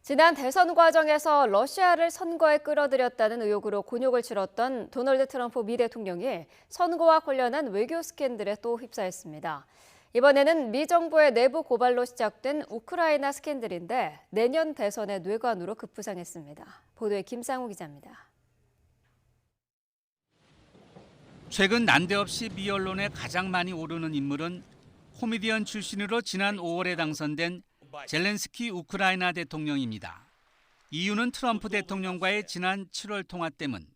지난 대선 과정에서 러시아를 선거에 끌어들였다는 의혹으로 곤욕을 치렀던 도널드 트럼프 미 대통령이 선거와 관련한 외교 스캔들에 또 휩싸였습니다. 이번에는 미 정부의 내부 고발로 시작된 우크라이나 스캔들인데 내년 대선의 뇌관으로 급부상했습니다. 보도에 김상우 기자입니다. 최근 난데없이 미 언론에 가장 많이 오르는 인물은 코미디언 출신으로 지난 5월에 당선된 젤렌스키 우크라이나 대통령입니다. 이유는 트럼프 대통령과의 지난 7월 통화 때문.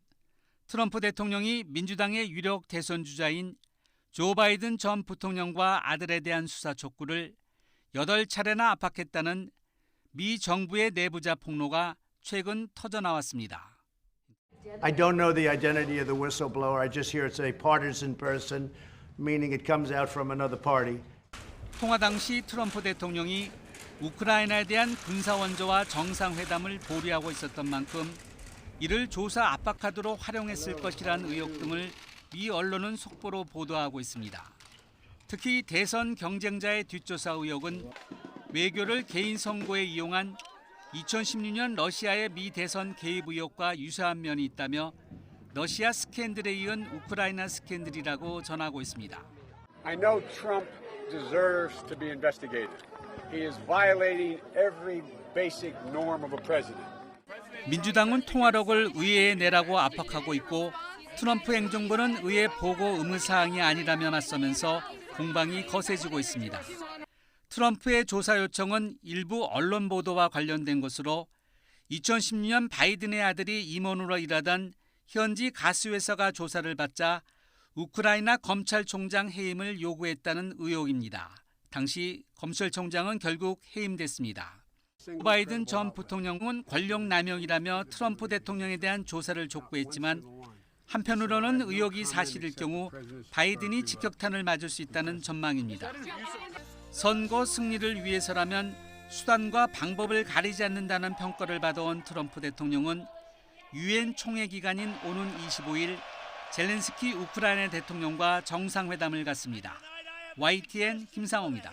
트럼프 대통령이 민주당의 유력 대선 주자인 조 바이든 전 부통령과 아들에 대한 수사 촉구를 8차례나 압박했다는 미 정부의 내부자 폭로가 최근 터져나왔습니다. I don't know the identity of the whistleblower. I just hear it's a partisan person, meaning it comes out from another party. 통화 당시 트럼프 대통령이 우크라이나에 대한 군사 원조와 정상회담을 보류하고 있었던 만큼 이를 조사 압박카드로 활용했을 것이라는 의혹 등을 미 언론은 속보로 보도하고 있습니다. 특히 대선 경쟁자의 뒷조사 의혹은 외교를 개인 선거에 이용한 2016년 러시아의 미 대선 개입 의혹과 유사한 면이 있다며 러시아 스캔들에 이은 우크라이나 스캔들이라고 전하고 있습니다. I know Trump deserves to be investigated. He is violating every basic norm of a president. 민주당은 통화록을 의회에 내라고 압박하고 있고 트럼프 행정부는 의회 보고 의무사항이 아니라며 맞서면서 공방이 거세지고 있습니다. 트럼프의 조사 요청은 일부 언론 보도와 관련된 것으로 2016년 바이든의 아들이 임원으로 일하던 현지 가스회사가 조사를 받자 우크라이나 검찰총장 해임을 요구했다는 의혹입니다. 당시 검찰총장은 결국 해임됐습니다. 조 바이든 전 부통령은 권력 남용이라며 트럼프 대통령에 대한 조사를 촉구했지만 한편으로는 의혹이 사실일 경우 바이든이 직격탄을 맞을 수 있다는 전망입니다. 선거 승리를 위해서라면 수단과 방법을 가리지 않는다는 평가를 받아온 트럼프 대통령은 유엔 총회 기간인 오는 25일 젤렌스키 우크라이나 대통령과 정상회담을 갖습니다. YTN 김상호입니다.